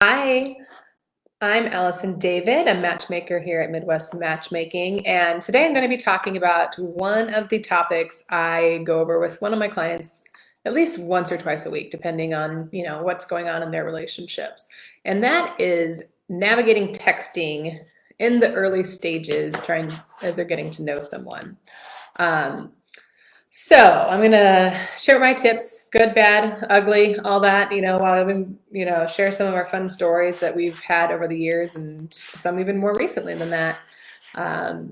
Hi, I'm Alison David, a matchmaker here at Midwest Matchmaking, and today I'm going to be talking about one of the topics I go over with one of my clients at least once or twice a week, depending on, what's going on in their relationships. And that is navigating texting in the early stages, trying as they're getting to know someone. Um, so I'm gonna share my tips, good, bad, ugly, all that, while I've been, share some of our fun stories that we've had over the years and some even more recently than that.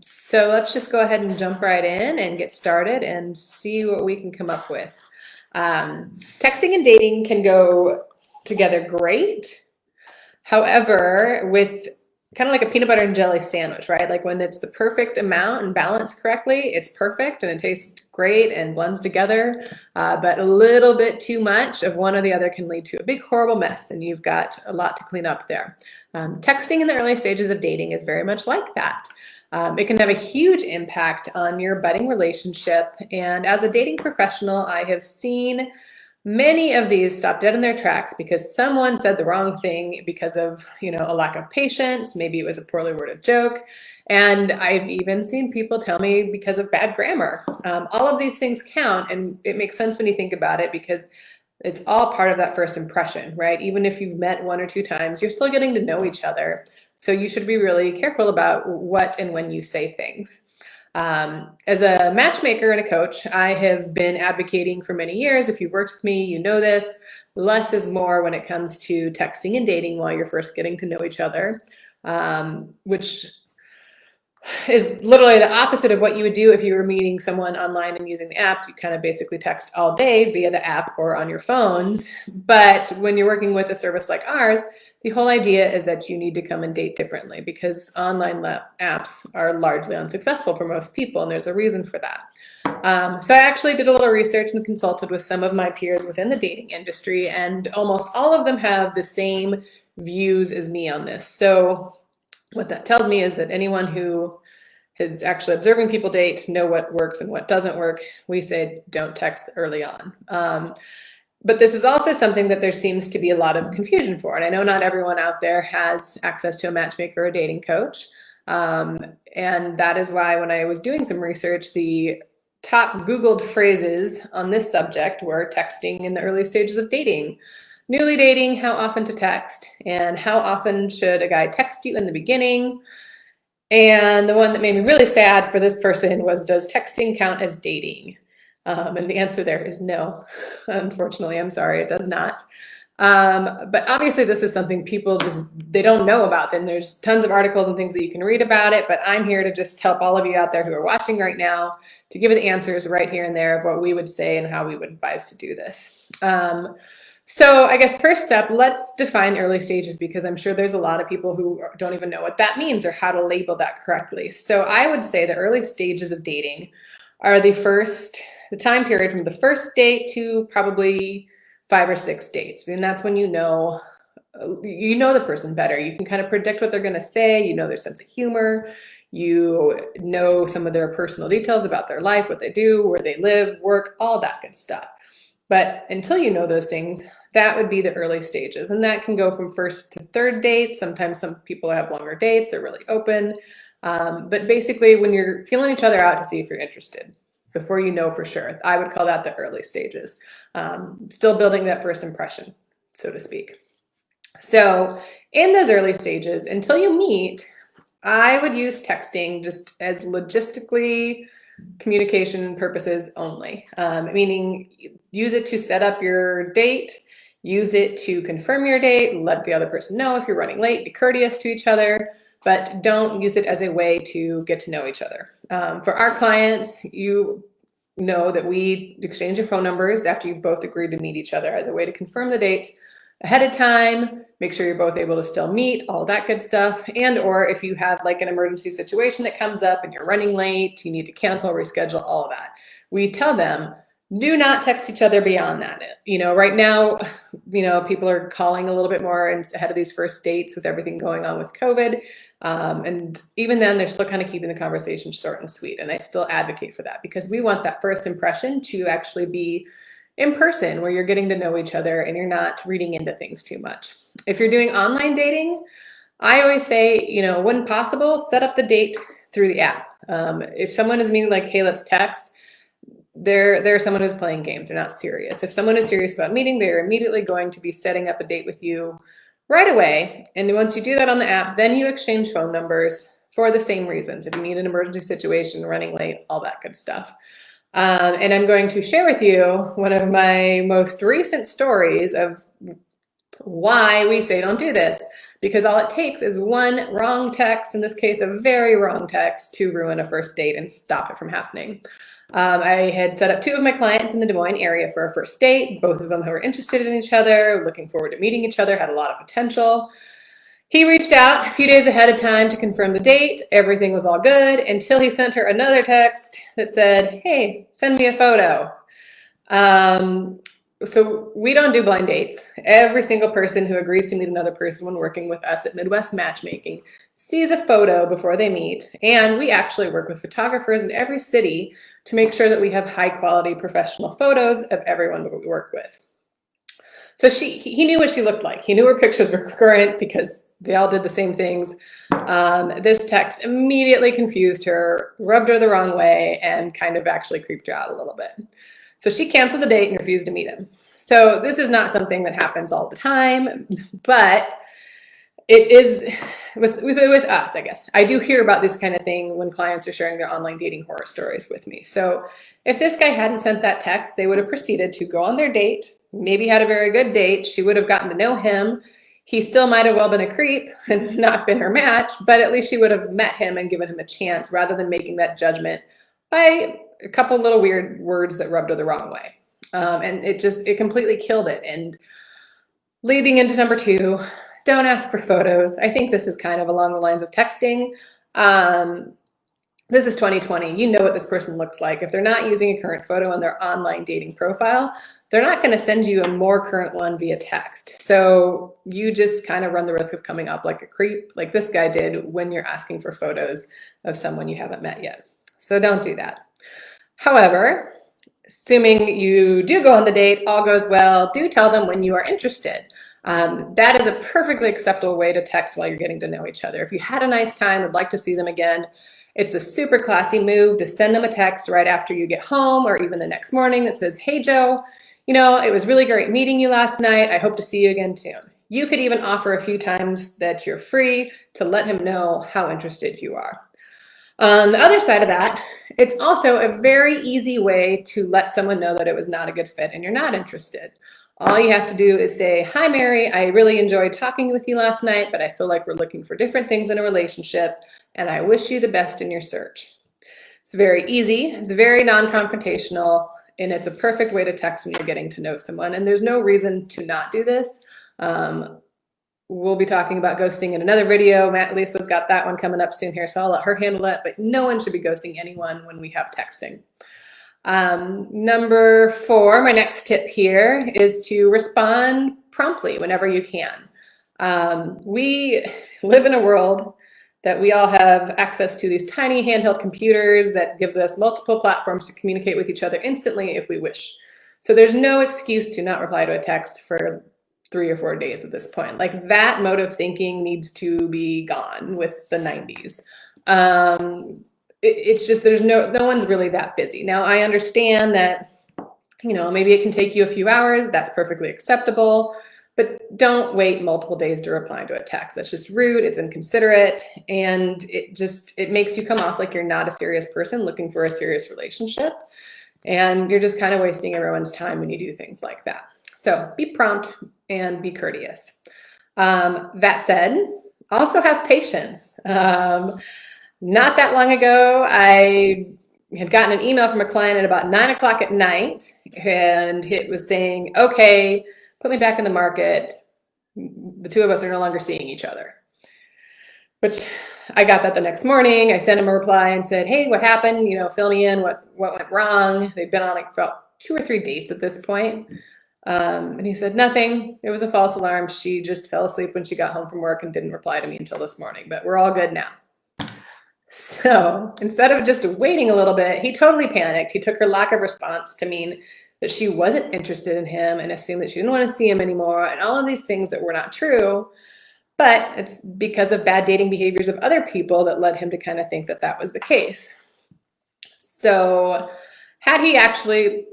So let's just go ahead and jump right in and get started and see what we can come up with. Texting and dating can go together great. However, with kind of like a peanut butter and jelly sandwich, right? Like when it's the perfect amount and balanced correctly, it's perfect and it tastes great and blends together. But a little bit too much of one or the other can lead to a big, horrible mess, and you've got a lot to clean up there. Texting in the early stages of dating is very much like that. It can have a huge impact on your budding relationship. And as a dating professional, I have seen many of these stop dead in their tracks because someone said the wrong thing because of, a lack of patience. Maybe it was a poorly worded joke. And I've even seen people tell me because of bad grammar. All of these things count, and it makes sense when you think about it because it's all part of that first impression, right? Even if you've met one or two times, you're still getting to know each other. So you should be really careful about what and when you say things. As a matchmaker and a coach, I have been advocating for many years. If you've worked with me, you know this. Less is more when it comes to texting and dating while you're first getting to know each other, which is literally the opposite of what you would do if you were meeting someone online and using the apps. You kind of basically text all day via the app or on your phones. But when you're working with a service like ours, the whole idea is that you need to come and date differently because online apps are largely unsuccessful for most people, and there's a reason for that. So I actually did a little research and consulted with some of my peers within the dating industry, and almost all of them have the same views as me on this. So what that tells me is that anyone who is actually observing people date know what works and what doesn't work. We say don't text early on. But this is also something that there seems to be a lot of confusion for. And I know not everyone out there has access to a matchmaker or a dating coach. And that is why when I was doing some research, the top Googled phrases on this subject were texting in the early stages of dating, newly dating, how often to text, and how often should a guy text you in the beginning. And the one that made me really sad for this person was, does texting count as dating? And the answer there is no. Unfortunately, I'm sorry, it does not. But obviously this is something people they don't know about. Then there's tons of articles and things that you can read about it, but I'm here to just help all of you out there who are watching right now to give you the answers right here and there of what we would say and how we would advise to do this. So I guess first step, let's define early stages because I'm sure there's a lot of people who don't even know what that means or how to label that correctly. So I would say the early stages of dating are the time period from the first date to probably 5 or 6 dates. And that's when you know the person better. You can kind of predict what they're going to say, their sense of humor, some of their personal details about their life, what they do, where they live, work, all that good stuff. But until you know those things, that would be the early stages. And that can go from first to third date. Sometimes some people have longer dates, they're really open. But basically when you're feeling each other out to see if you're interested before you know for sure, I would call that the early stages. Still building that first impression, so to speak. So in those early stages, until you meet, I would use texting just as logistically communication purposes only, meaning use it to set up your date, use it to confirm your date, let the other person know if you're running late, be courteous to each other, but don't use it as a way to get to know each other. For our clients, you know that we exchange your phone numbers after you both agree to meet each other as a way to confirm the date ahead of time, make sure you're both able to still meet, all that good stuff. And or if you have like an emergency situation that comes up and you're running late, you need to cancel, reschedule, all of that. We tell them, do not text each other beyond that. Right now, people are calling a little bit more ahead of these first dates with everything going on with COVID. And even then, they're still kind of keeping the conversation short and sweet. And I still advocate for that because we want that first impression to actually be in person where you're getting to know each other and you're not reading into things too much. If you're doing online dating, I always say, when possible, set up the date through the app. If someone is meaning like, hey, let's text, they're someone who's playing games. They're not serious. If someone is serious about meeting, they're immediately going to be setting up a date with you right away. And once you do that on the app, then you exchange phone numbers for the same reasons. If you need an emergency situation, running late, all that good stuff. And I'm going to share with you one of my most recent stories of why we say don't do this. Because all it takes is one wrong text, in this case, a very wrong text, to ruin a first date and stop it from happening. I had set up 2 of my clients in the Des Moines area for a first date, both of them who were interested in each other, looking forward to meeting each other, had a lot of potential. He reached out a few days ahead of time to confirm the date. Everything was all good until he sent her another text that said, hey, send me a photo. So we don't do blind dates. Every single person who agrees to meet another person when working with us at Midwest Matchmaking sees a photo before they meet. And we actually work with photographers in every city to make sure that we have high quality professional photos of everyone that we work with. So he knew what she looked like. He knew her pictures were current because they all did the same things. This text immediately confused her, rubbed her the wrong way, and kind of actually creeped her out a little bit. So she canceled the date and refused to meet him. So this is not something that happens all the time, but it is with us, I guess. I do hear about this kind of thing when clients are sharing their online dating horror stories with me. So if this guy hadn't sent that text, they would have proceeded to go on their date, maybe had a very good date. She would have gotten to know him. He still might have well been a creep and not been her match, but at least she would have met him and given him a chance rather than making that judgment by a couple little weird words that rubbed her the wrong way. And it completely killed it. And leading into number 2, don't ask for photos. I think this is kind of along the lines of texting. This is 2020. You know what this person looks like. If they're not using a current photo on their online dating profile, they're not going to send you a more current one via text. So you just kind of run the risk of coming up like a creep, like this guy did, when you're asking for photos of someone you haven't met yet. So don't do that. However, assuming you do go on the date, all goes well, do tell them when you are interested. That is a perfectly acceptable way to text while you're getting to know each other. If you had a nice time, would like to see them again, it's a super classy move to send them a text right after you get home or even the next morning that says, hey, Joe, it was really great meeting you last night. I hope to see you again soon. You could even offer a few times that you're free to let him know how interested you are. On the other side of that, it's also a very easy way to let someone know that it was not a good fit and you're not interested. All you have to do is say, hi, Mary, I really enjoyed talking with you last night, but I feel like we're looking for different things in a relationship, and I wish you the best in your search. It's very easy, it's very non-confrontational, and it's a perfect way to text when you're getting to know someone, and there's no reason to not do this. We'll be talking about ghosting in another video. Lisa's got that one coming up soon here, so I'll let her handle it, but no one should be ghosting anyone when we have texting. Number 4, my next tip here is to respond promptly whenever you can. We live in a world that we all have access to these tiny handheld computers that gives us multiple platforms to communicate with each other instantly if we wish. So there's no excuse to not reply to a text for 3 or 4 days at this point. Like, that mode of thinking needs to be gone with the 90s. It's just, there's no one's really that busy. Now, I understand that, maybe it can take you a few hours. That's perfectly acceptable, but don't wait multiple days to reply to a text. That's just rude. It's inconsiderate. And it makes you come off like you're not a serious person looking for a serious relationship. And you're just kind of wasting everyone's time when you do things like that. So be prompt and be courteous. That said, also have patience. Not that long ago, I had gotten an email from a client at about 9 o'clock at night, and it was saying, okay, put me back in the market. The 2 of us are no longer seeing each other. Which I got that the next morning. I sent him a reply and said, hey, what happened? Fill me in, what went wrong? They'd been on like about 2 or 3 dates at this point. And he said, nothing. It was a false alarm. She just fell asleep when she got home from work and didn't reply to me until this morning, but we're all good now. So instead of just waiting a little bit, he totally panicked. He took her lack of response to mean that she wasn't interested in him and assumed that she didn't want to see him anymore, and all of these things that were not true. But it's because of bad dating behaviors of other people that led him to kind of think that that was the case. So had he actually,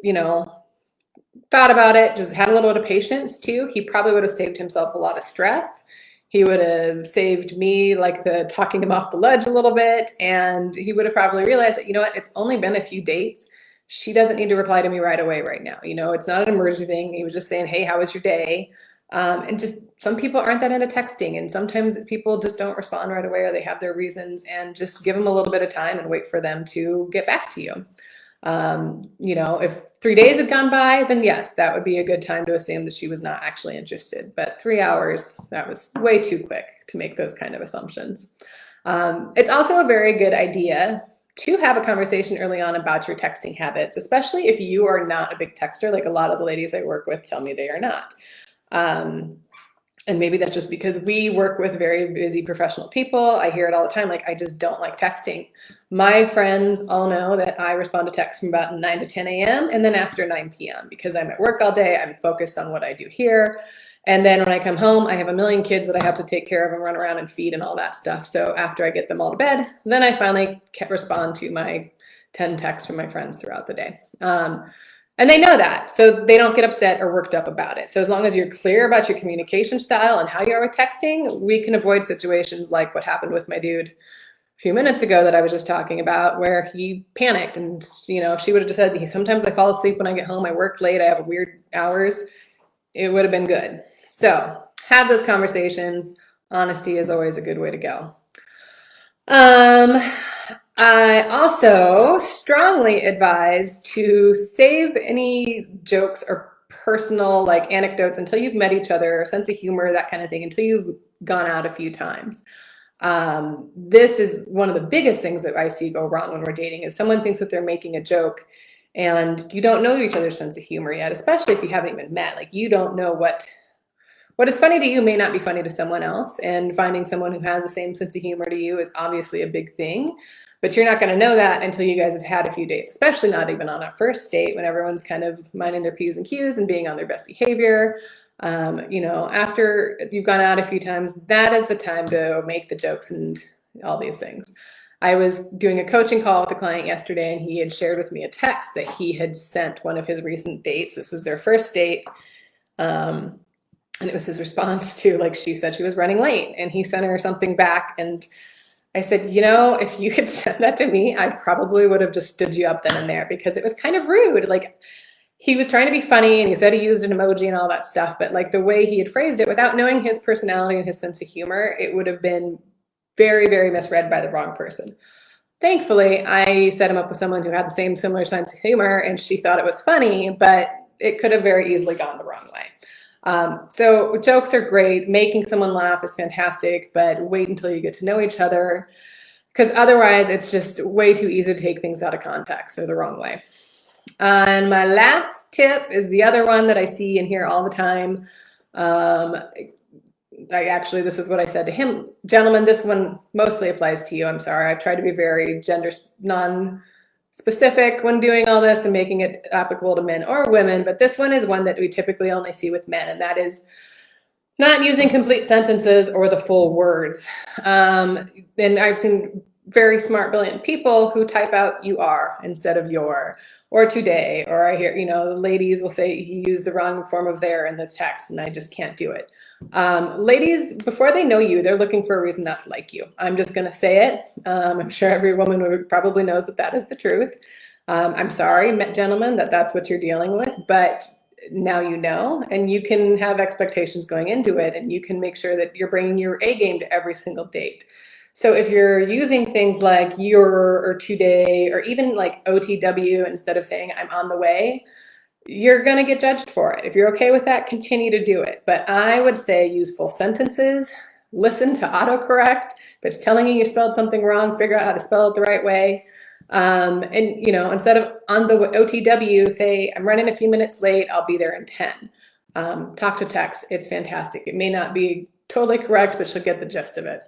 thought about it, just had a little bit of patience too, he probably would have saved himself a lot of stress. He would have saved me like the talking him off the ledge a little bit, and he would have probably realized that, it's only been a few dates. She doesn't need to reply to me right away right now. It's not an emergency thing. He was just saying, hey, how was your day? And just some people aren't that into texting, and sometimes people just don't respond right away, or they have their reasons, and just give them a little bit of time and wait for them to get back to you. If 3 days had gone by, then yes, that would be a good time to assume that she was not actually interested. But 3 hours, that was way too quick to make those kind of assumptions. It's also a very good idea to have a conversation early on about your texting habits, especially if you are not a big texter, like a lot of the ladies I work with tell me they are not. And maybe that's just because we work with very busy professional people. I hear it all the time, like, I just don't like texting. My friends all know that I respond to texts from about 9 to 10 a.m. and then after 9 p.m. because I'm at work all day. I'm focused on what I do here. And then when I come home, I have a million kids that I have to take care of and run around and feed and all that stuff. So after I get them all to bed, then I finally can respond to my 10 texts from my friends throughout the day. And they know that, so they don't get upset or worked up about it. So as long as you're clear about your communication style and how you are with texting, we can avoid situations like what happened with my dude a few minutes ago that I was just talking about, where he panicked. And, if she would have just said, sometimes I fall asleep when I get home, I work late, I have weird hours, it would have been good. So have those conversations. Honesty is always a good way to go. I also strongly advise to save any jokes or personal anecdotes until you've met each other, sense of humor, that kind of thing, until you've gone out a few times. This is one of the biggest things that I see go wrong when we're dating, is someone thinks that they're making a joke and you don't know each other's sense of humor yet, especially if you haven't even met. You don't know what is funny to you may not be funny to someone else, and finding someone who has the same sense of humor to you is obviously a big thing. But you're not going to know that until you guys have had a few dates, especially not even on a first date when everyone's kind of minding their P's and Q's and being on their best behavior. After you've gone out a few times, that is the time to make the jokes and all these things. I was doing a coaching call with a client yesterday, and he had shared with me a text that he had sent one of his recent dates. This was their first date. And it was his response to, she said she was running late, and he sent her something back, and I said, if you had said that to me, I probably would have just stood you up then and there, because it was kind of rude. He was trying to be funny, and he said he used an emoji and all that stuff, but the way he had phrased it, without knowing his personality and his sense of humor, it would have been very, very misread by the wrong person. Thankfully, I set him up with someone who had the same similar sense of humor, and she thought it was funny, but it could have very easily gone the wrong way. So jokes are great. Making someone laugh is fantastic, but wait until you get to know each other, because otherwise it's just way too easy to take things out of context or the wrong way. And my last tip is the other one that I see and hear all the time. This is what I said to him. Gentlemen, this one mostly applies to you. I'm sorry. I've tried to be very gender non-specific when doing all this and making it applicable to men or women, but this one is one that we typically only see with men, and that is not using complete sentences or the full words. And I've seen very smart, brilliant people who type out "you are" instead of "your," or "today," or I hear, the ladies will say he used the wrong form of "their" in the text, and I just can't do it. Ladies, before they know you, they're looking for a reason not to like you. I'm just going to say it. I'm sure every woman probably knows that that is the truth. I'm sorry, gentlemen, that that's what you're dealing with, but now you know, and you can have expectations going into it, and you can make sure that you're bringing your A game to every single date. So if you're using things like "your" or "today," or even OTW instead of saying "I'm on the way," you're going to get judged for it. If you're okay with that, continue to do it. But I would say use full sentences, listen to autocorrect. If it's telling you spelled something wrong, figure out how to spell it the right way. And instead of "on the OTW," say "I'm running a few minutes late, I'll be there in 10. Talk to text. It's fantastic. It may not be totally correct, but she'll get the gist of it.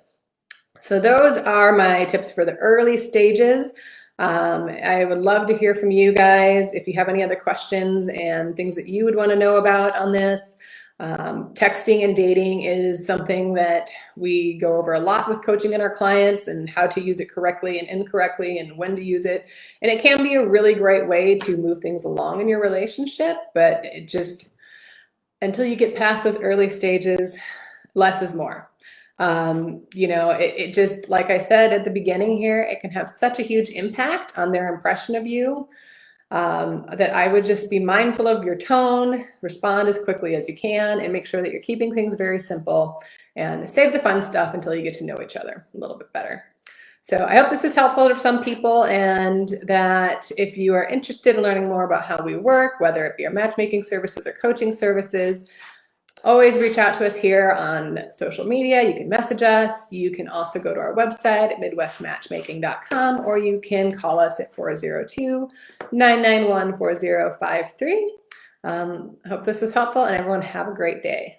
So those are my tips for the early stages. I would love to hear from you guys if you have any other questions and things that you would want to know about on this. Texting and dating is something that we go over a lot with coaching in our clients, and how to use it correctly and incorrectly and when to use it. And it can be a really great way to move things along in your relationship, but it just, until you get past those early stages, less is more. It just, like I said at the beginning here, it can have such a huge impact on their impression of you, that I would just be mindful of your tone, respond as quickly as you can, and make sure that you're keeping things very simple, and save the fun stuff until you get to know each other a little bit better. So I hope this is helpful to some people, and that if you are interested in learning more about how we work, whether it be our matchmaking services or coaching services, always reach out to us here on social media. You can message us. You can also go to our website at midwestmatchmaking.com, or you can call us at 402-991-4053. I hope this was helpful, and everyone have a great day.